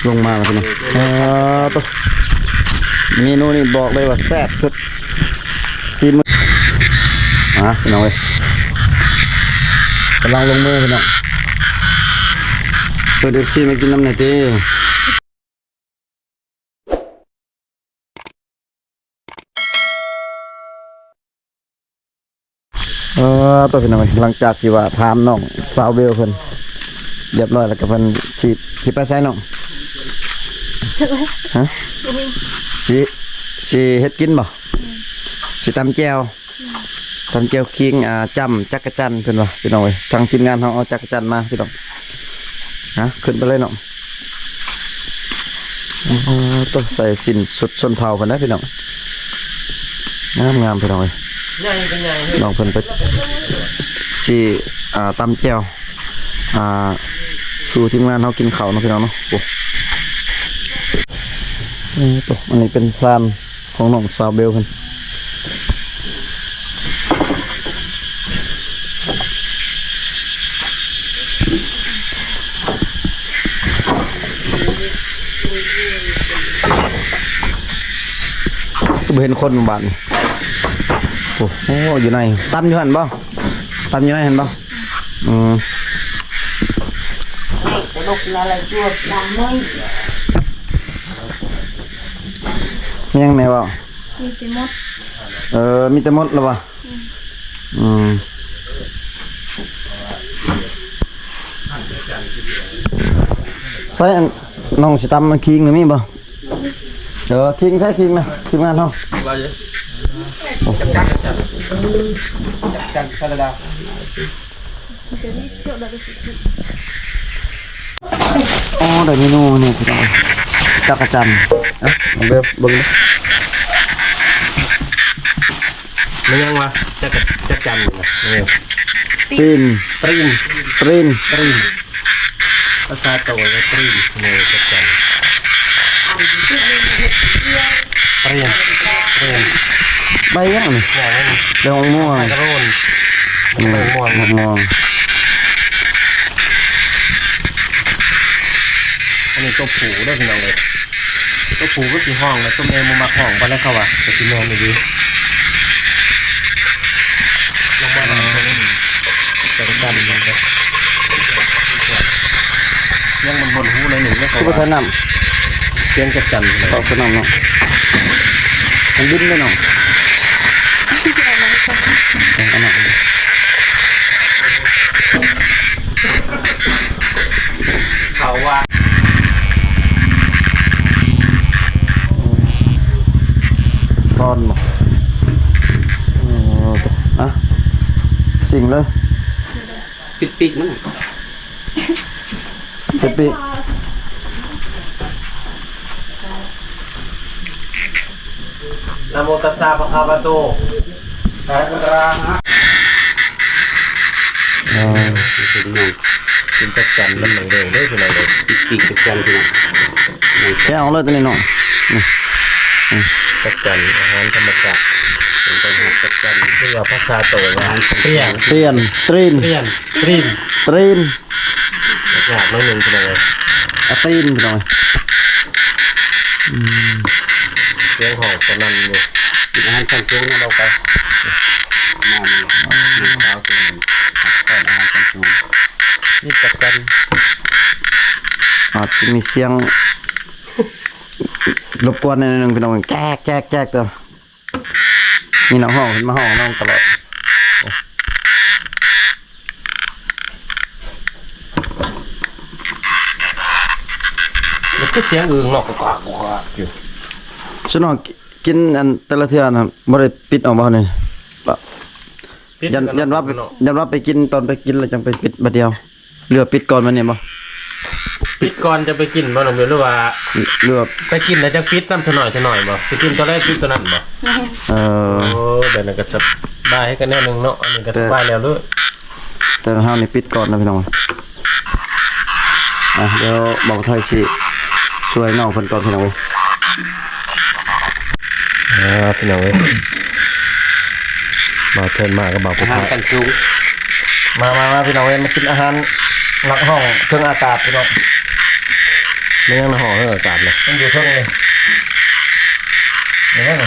ลงมาแล้วพี่น้องตัวเมนูนี่บอกเลยว่าแซ่บสุดซีมือพี่น้องเลยกำลังลงมือพี่น้องเดี๋ยวซีมากินน้ำหน่อยดิตัวพี่น้องหลังจากที่ว่าถามน้องสาวเบลเพิ่นเรียบร้อยแล้วก็เพิ่นสิไปใส่น้องฮะสิเฮ็ดกินบ่สิตำแจ่วคิงจำจักรจันเพิ่นว่าพี่น้องเอ้ยทางทีมงานเฮาเอาจักรจันมาพี่น้องขึ้นไปเลยน้องต้องใส่สินสุดชนเผ่ากันนะพี่น้องงามพี่น้องเอ้ยน้องเพิ่นไปสิตำแจ่วสู่ทีมงานเฮากินข้าวเนาะพี่น้องเนาะโอ้ตัวอันนี้เป็นซานของน้องสาวเบลกันเห็นคนบ้านโอ้โหอยู่ไหนตั้มอยู่หันบ่ตั้มอยู่ไหนเห็นบ่จะลุกอะไรจวบดำเลยมียังไงบ่มีแต่มดมีแต่มดหรอวะใช่น้องสิตำมันคิงหรือมีบ่คิงใช่คิงนะทีมงานเฮาจักรซาลาดาได้เมนูนี่พี่น้องจักรจันเบิ่งมันยังวะจักจันนะตรีนภาษาตัวก็ตรีนเนี่ยจักจันเรียนใบยังนี่เดี๋ยวม่วงกระโดนม่วงอันนี้ตัวผูได้พี่น้องเลยตัวผูก็คือห้องแล้วตัวแม่มาห้องไปแล้วเขาว่าจะกินนอนไม่ดีลงมาแล้วจะดันเลยยังมันบนหูเลยหนึ่งแล้วเขาว่าน้ำเตียงจัดจันเขาสนามเนาะมันดิ้นเลยเนาะเขาว่าทอนบ่สิ่งเลยปิดปีกมั้งปิดปีกนะโมตัสสะภะคะวะโตอะระหะโตเป็นจักจันมันหนังเร็วได้ขนาดเลยปีกจักจันขนาดแค่เอาเลยตัวนี้เนาะจักจันอาหารธรรมชาติเป็นต้นหักจักจันเรียกว่าภาษาโตอาหารเปรี้ยนตรีนอยากน้อยหนึ่งขนาดเลยตรีนไปหน่อยเลี้ยงหอกกำนันอยู่กินอาหารชั้นสูงนะเราไปมาเลยเช้าเป็นข้าวอาหารชั้นสูงนี่จักจันอาจจะมีเสียงรบกวนในหนึ่งพี่น้องแจ๊กตัวนี่น้องห้องขึ้นมาห้องน้องตลอดแล้วก็เสียงอื่นหลอกกว่าอยู่ฉันน้องกินอันแต่ละเทื่อนะบ่ได้ปิดออกมาเนี่ยยันว่าไปกินตอนไปกินแล้วจังไปปิดบัดเดียวเรือปิดก่อนมันเนี่ยบ่ปิดก่อนจะไปกินบ่หนุ่มหรือว่าเรือไปกินแล้วจะปิดน้ำถน่อยบ่ไปกินตอนแรกปิดตัวนั้นบ่โอ้เดี๋ยวนั้นก็จะได้ให้กันแน่นึงเนาะอันนี้ก็สบายแล้วเลยแต่ห้ามนี่ปิดก่อนนะพี่น้องเดี๋ยวบอกไทยสิช่วยน้องเพิ่นก่อนพี่น้องพี่น้องมาเทินมาก็บอกอาหารกันสูงมาพี่น้องมากินอาหารหลักห้องเครื่องอากาศพี่น้อง ไม่ยังห่อเรื่องอากาศเลย มันอยู่เท่านี้อย่างนั้น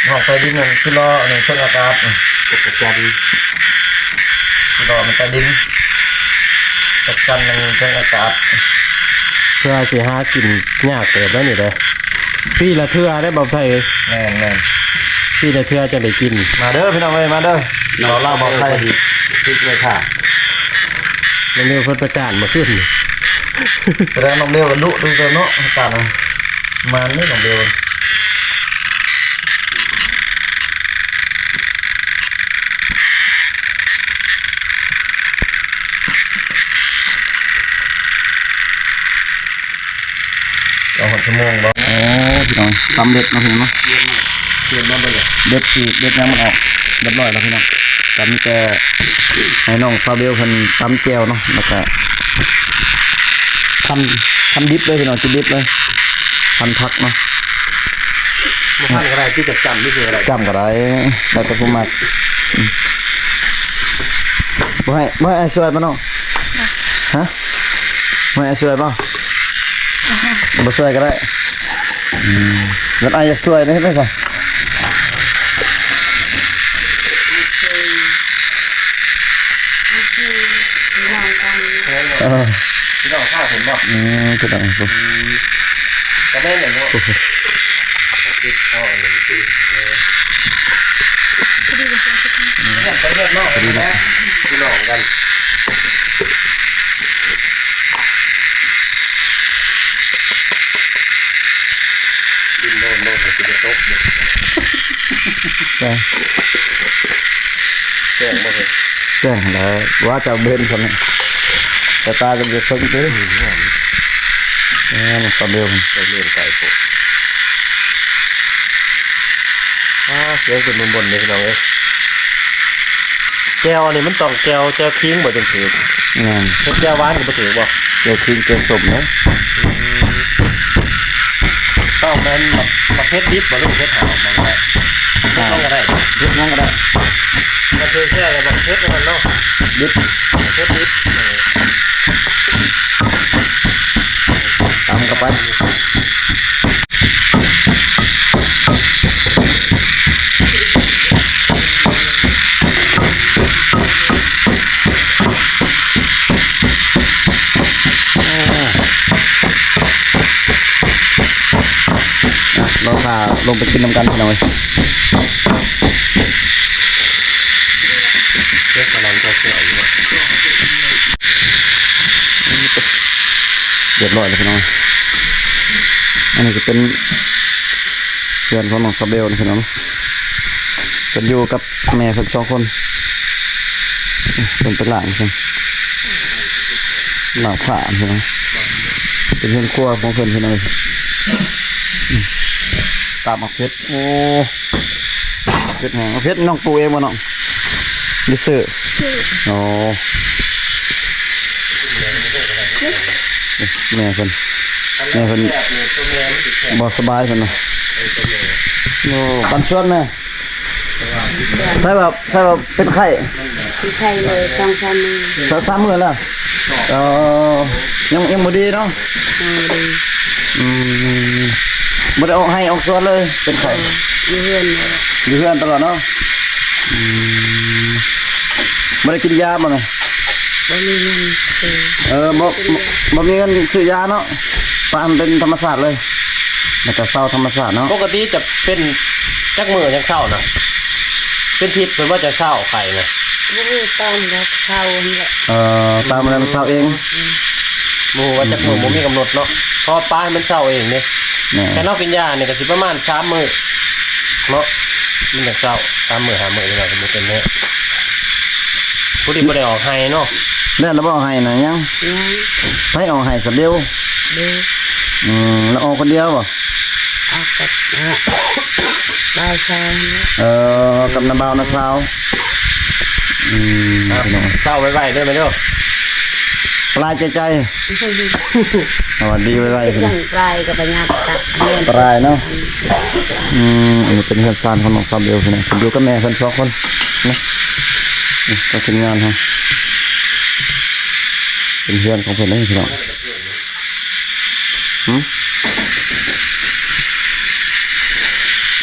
ห้องใต้ดินนั่นคือรอหนึ่งเครื่องอากาศจักรจันคือรอมันใต้ดินจักรจันหนึ่งเครื่องอากาศ เพื่อสิหากินยากเติบแล้วนี่เลยพี่ละเทื่อได้บ่ไทย แน่นแน่น พี่ละเทื่อจะได้กิน มาเด้อพี่น้องเอ้ยมาเด้อเราเล่าบอกใครคิดเลยค่ะ มันเร็วเพิ่นประกาศมาขึ้น แสดงน้องเบลกันลุดูตัวเนาะอากาศนะมานี่น้องเบลเราหดชั่วโมงบ่โอ้พี่น้องตำเด็ดนะพี่น้อง เรียนมาบ่เลย เด็ดสีเด็ดยังมันออกเรียบร้อยแล้วพี่น้องตำแต่ให้น้องซาเบลเพิ่นตำแก้วเนาะแล้วก็ทำดิบเลยพี่น้องกินดิบเลยพันพักเนาะ มาพันอะไรที่จะจำนี่คืออะไร จำก็ได้แล้วแต่ผู้มักบ่ให้ไอ้ช่วยป่ะน้องฮะบ่ให้ไอ้ช่วยป่ะบ่ช่วยก็ได้แล้วไอ้อยากช่วยได้ไหมก่อนพี่น้องข้าวผมบอก ก็ได้ครับ ก็ได้เลยเนาะติดอ๋อหนึ่งปีไปเรียกนอกกันนะพี่น้องกันดินโดนจะตก ใช่ แจ้งมาเลย แจ้งแล้วว่าจะเบนคนนี้แต่ตาจะเดือดเพิ่งซื้อมันตะเบล ไปเรียนไก่ปุ๊บเสียงสุดบนเลยพี่น้องเอ้ยแก้วนี่มันต้องแก้วคิงบ่จนถือ นั่น เป็นแก้วหวานก็บ่ถือบ่ เกี่ยวคิงเกี่ยวสมเนาะ ต้องแม่นมาเพชรดิบบ่หรือเพชรหาวมันได้ต้องก็ได้ เล็กน้องก็ได้ มันคือแค่แบบเพชรมันเนาะ ดิบ เพชรดิบ ตามกับไปเราพาลงไปกินน้ำกันหน่อย เพชรกำลังจะเสียอยู่ เรียบร้อยเลยพี่น้องอันนี้จะเป็นเพื่อนของน้องซาเบลนะพี่น้องเป็นอยู่กับแม่เพิ่นสองคนเป็นหลานใช่ไหมหลานผ่านใช่ไหมเป็นเพื่อนครัวของเพิ่นพี่น้องตามมาเพชรโอ้เพชรแห้งเพชรน้องปูเองวะน้องดิซื้อโอ้แม่เพิ่นบ่สบายเพิ่นเนาะโอ้ปันส่วนแม่ใช่แบบเป็นไข้ ที่ไทยเลย2-3 มื้อ สามมื้อแล้วยังบ่ดีเนาะ ดี บ่ได้ออกให้ออกสวนเลยเป็นไข้ อยู่เฮือนเลย อยู่เฮือนตลอดเนาะบ่ได้กินยาบ่แม่ บ่มีเงินซื้อ บ่มีเงินซื้อยาเนาะปานเป็นธรรมชาติเลยแล้วก็เศร้าธรรมชาติเนาะ ปกติจะเป็นจักมือจักเช้านะเป็นทิศเป็นว่าจะเช้าไข่นะ บ่มีตอนแล้วเข้านี่แหละ ตามอะไรมันเศร้าเอง หมู่ว่าจักมือบ่มีกำหนดเนาะพอป้าให้มันเช้าเองเนี่ย นี่ แค่นอกกินยาเนี่ยก็สิประมาณ3 มื้อเนาะมันจะเช้า3 มื้อ5 มื้อนี่แหละสมมุติเป็นเนี่ยผู้ที่บ่ได้ออกให้เนาะ แม่นแล้วบ่ให้น่ะยัง ยัง ให้ออกให้สับเดียว ดู แล้วออกคนเดียวบ่ ออกกับบ่ายสามแล้ว กับน้าบ่าวน้าสาวพี่น้อง เช้าไว้ๆเด้อแม่เด้อ ปลายใจสวัสดีไว้ๆพี่น้ ยั อง งปลายกับปัญญาตัดเรียน ปลายเนาะอันนี้เป็นเพื่อนซานของน้องซาเบลพี่น้องผมอยู่กับแม่เพิ่นสองคนนะนี่ก็เป็นงานเฮาเป็นเพื่อนของเพิ่นเองพี่น้อง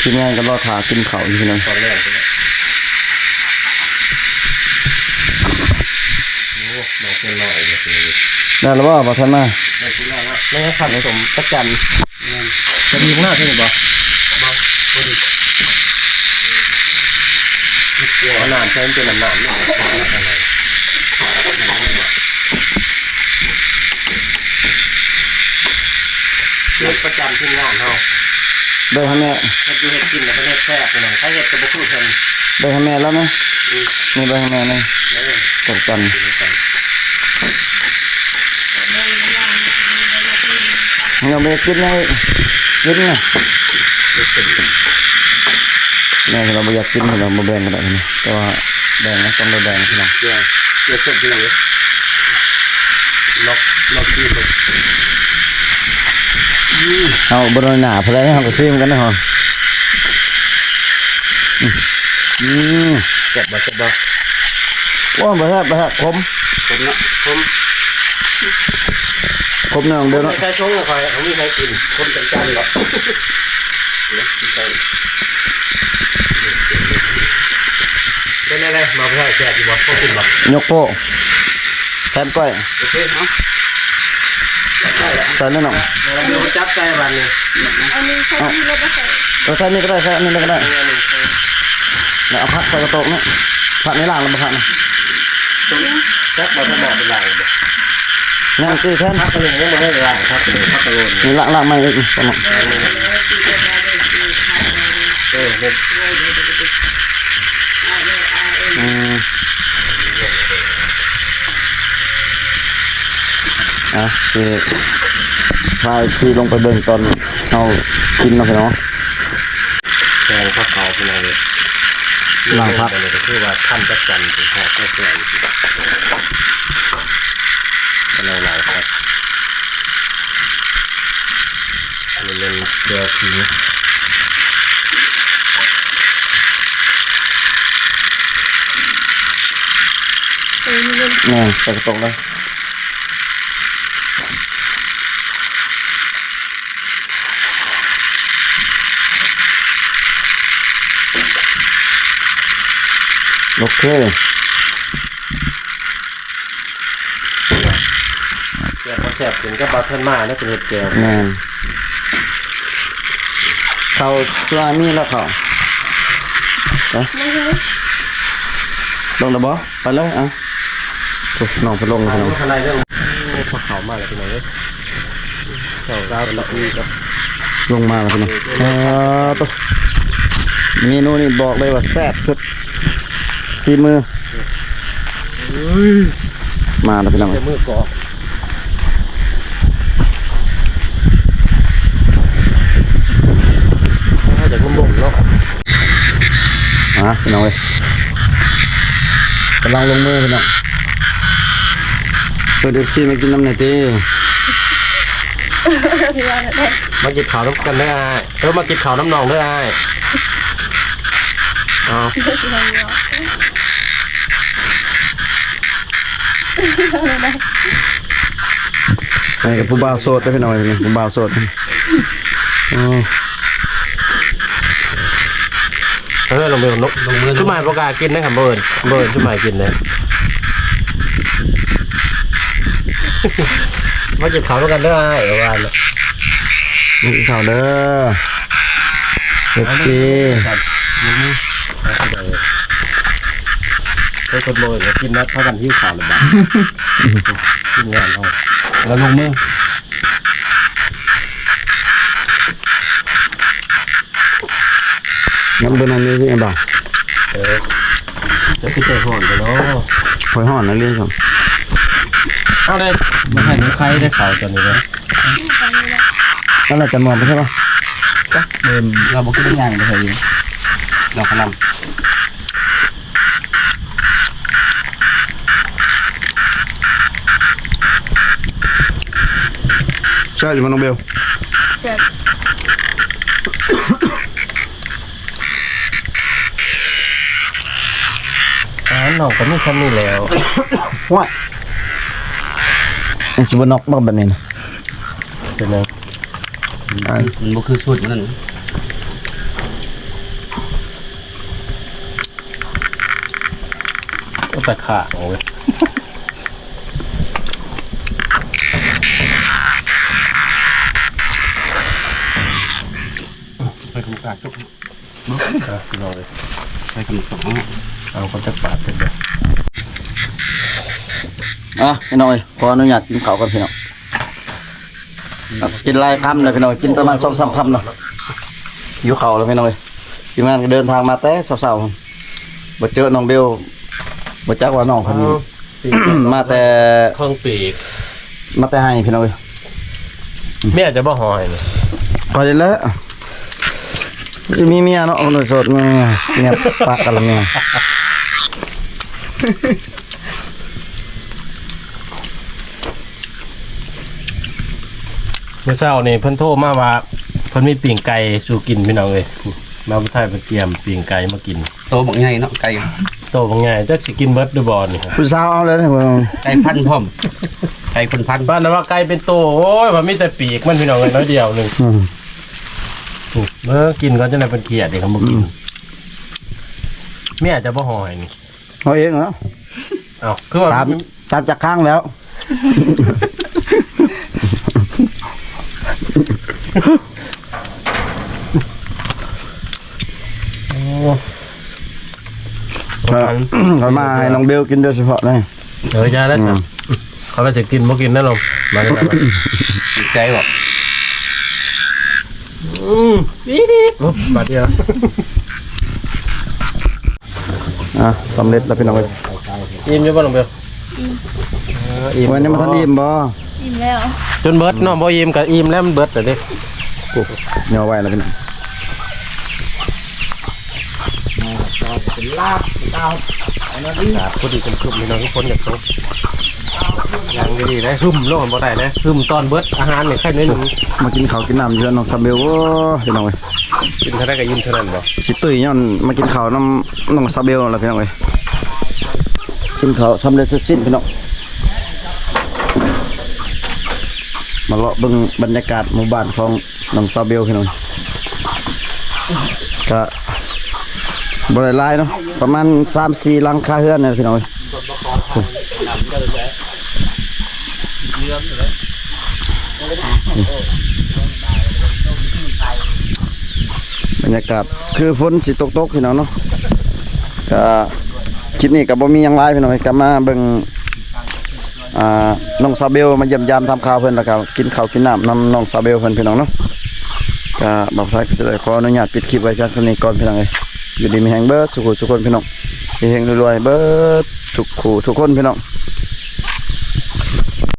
ทีมงานก็รอถากินข้าวอยู่พี่น้อง ตอนแรกเลยโอ้มาเป็นลอยเลยทีนี้ ได้แล้วบ่บ่ทันมา ได้กินแล้วนะ ไม่ให้ขัดผสมตะจัน จะมีหน้าใช่ไหมบ่บ่พอดีขนาดใช้เป็นน้ำหนักเนี่ยอะไรเรื่องประจำที่งานเฮา ได้ให้แม่ เฮ็ดอยู่เฮ็ดกินแล้วประเทศแซ่บไปหน่อยถ้าเฮ็ดก็บ่พูดเพิ่น ได้ให้แม่แล้วนะนี่ได้ให้แม่นี่ แล้ว ตะจันเราไปกินไงกินไงแม่เราไม่อยากกินเราไม่แบ่งกันได้นะแต่ว่าแบ่งนะต้องได้แบ่งพี่น้อง เดี๋ยวสดที่ไหนล็อกที่เลย เอาบนหนาเพลย์เขาก็ซิมกันนะฮะเจ็บบ่เจ็บบ่ ว้าบ่ฮะคม ผมเนาะผม คมเนาะเดี๋ยวเนาะ ใช้ช่วงเลยคอยเขาไม่ใช้กินผมจัดการหรอกเป็นอะไรมาแพ้แจกอยู่บ่ต้องกินบ่ ยกโป้แทนก้อย โอเคเนาะ ใส่แน่นอน เราดูจับใจบ้านนี่ อันนี้ใช้ที่รถมาใส่ เราใส่นี่ก็ได้ใส่นี่ก็ได้แล้วเอาผักใส่กระโตกเนี่ยผักในล่างเราผักนะ จับมาทั้งหมดเป็นไรบ่ นั่นคือแทน พักกระโหลกยังไม่ได้ไรพักกระโหลกพักกระโหลก นี่ล่างมาอีกประมาณ เนี่ย คือพายซีลงไปเบิ่งตอนเอากินเนาะพี่น้อง แกงข้าวเขาเป็นอะไรหลังพักเลยก็คือว่าท่านจัดการเป็นแพทย์แก้จริงเป็นหลังครับอันนี้เป็นเดือดทีนี่ใส่กระโตกเลยโอเค แกพอแสบกินก็บาเทิลมาแล้วเป็นเห็ดแก้ว แม่นเขาสลามีแล้วเขาไปลงระบอไปเลยอ่ะถูกน้องไปลงเลยน้อง ข้างในเรื่องพอเขามาแล้วเป็นไงเขาดาวเราอีกับ ลงมาแล้วพี่น้องตัวเมนูนี่บอกเลยว่าแซ่บสุดซีมือมาแล้วพี่น้อง เมือกอกถ้าจะมุ่งเนาะ พี่น้องเลยกำลังลงมือพี่น้องเปิดเอฟซีมากินน้ำหน่อยตี มากินข้าวน้ำกันได้มากินข้าวน้ำนองได้อ๋อ ไอ้กับผู้บ่าวโสดได้พี่น้องเลยผู้บ่าวโสดลงมือชุ่มหมายประกาศกินนะครับเบิร์นชุ่มหมายกินเลยมาจิบเขาด้วยกันได้วัน นี่ข่าวเด้อเอฟซี เฮ้ยคนโบยกินนะเท่ากันที่ข่าวเลยบ้างกินงานเอาแล้วลงมือ น้ำเป็นอันนี้ที่ไอ้บ่าว จะขึ้นใจห่อนไปเนาะ หอยห่อนนะเรื่องครับ เอาเลยมาให้ใครได้ข่าวตัวนี้นะ นั่นแหละจะมองไปใช่ปะ เราบอกขึ้นงานไปเลยเราขนำ ใช่อยู่มันน้องเบล น้องก็ไม่ซ้ำนี่แล้ว ว้ายไอ้ชิบนอกบ้าแบบนี้นะ เป็นไง มันบ่คือสูตรมันนั่นก็แต่ขาโอ้ยไปทำการจุกรอเลยไปทำต่อเอาคนจะปาดกันเลย พี่น้อยขออนุญาตกินข้าวก่อนพี่น้องกินหลายคำเลยพี่น้อยกินประมาณ2-3 คำเนาะหิวข้าวแล้วพี่น้อยทีมงานก็เดินทางมาแต่เช้าๆบ่เจอน้องเบลบ่จักว่าน้องเพิ่น มาแต่ เครื่องปีก มาแต่ให้พี่น้อย แม่จะบ่หอยเลย พอได้แล้วมีเมียเนาะคนโสดเมียปากกันละเมีย เมื่อเช้านี่เพิ่นโทรมาว่าเพิ่นมีปิ่งไก่สู่กินพี่น้องเอ้ยมาบ่ทายไปเตรียมปิ่งไก่มากิน โตบักใหญ่เนาะไก่ โตบางใหญ่จักสิกินเบิดหรือบ่นี่ครับ ผู้สาวเอาเลยนะ ไก่พันพร้อมไก่คนพัน บ้านนั้นว่าไก่เป็นโตโอ้ยว่ามีแต่ปีกมันพี่น้องเอ้ยน้อยเดียวหนึงกินก่อนจังได๋เพิ่นเครียดเด้ครับบ่กินแม่จะบ่หอยนี่ เอาเองเหรอ อ้าวคือว่า ตามจากข้างแล้ว โอ้ เขามาให้น้องเบลกินโดยเฉพาะเลย ยาแล้วจ้ะเขาว่าสิกินบ่กินนั่นหรอกมาเลยครับ ดีใจบ่ บาดเดียว สำเร็จแล้วพี่น้องเลย อิ่มอยู่บ่น้องเบลอิ่ม วันนี้มาทันอิ่มบ่ อิ่มแล้ว จนเบิดเนาะบ่อิ่มก็อิ่มแล้วมันเบิดแล้วเด้ เหนียวไว้แล้วพี่น้อง ขาดพอดีคุ้มๆพี่น้องทุกคนอยากตกยังดีๆนะหึมโลกบ่ได้นะหึมตอนเบิดอาหารนี่แค่นิดนึง มากินข้าวกินน้ำเยอะน้องซาเบลโอ้พี่น้องเลย กินเท่าได้ก็ยิ้มเท่านั้นบ่ สิตุ้ยย้อนมากินข้าวน้ำน้องซาเบลแล้วพี่น้องเลยกินข้าวสำเร็จเสร็จสิ้นพี่น้องมาเลาะเบิ่งบรรยากาศหมู่บ้านของน้องซาเบลพี่น้องก็บริลายเนาะประมาณ3-4 หลังคาเฮือนเนี่ยพี่น้องบรรยากาศคือฝนสิตกพี่น้องเนาะก็คลิปนี้ก็บ่มีหยังหลายพี่น้องก็มาเบิ่งน้องซาเบลมาเยี่ยมยามทำข่าวเพิ่นแล้วก็กินข้าวกินน้ำนำน้องซาเบลเพิ่นพี่น้องเนาะก็บอกท้ายก็สิได้ขออนุญาตปิดคลิปไว้เพียงเท่านี้ก่อนพี่น้องเอ้ยอยู่ดีมีแห่งเบิดสุขทุกคนพี่น้องเฮงรวยๆเบิดทุกคู่ทุกคนพี่น้อง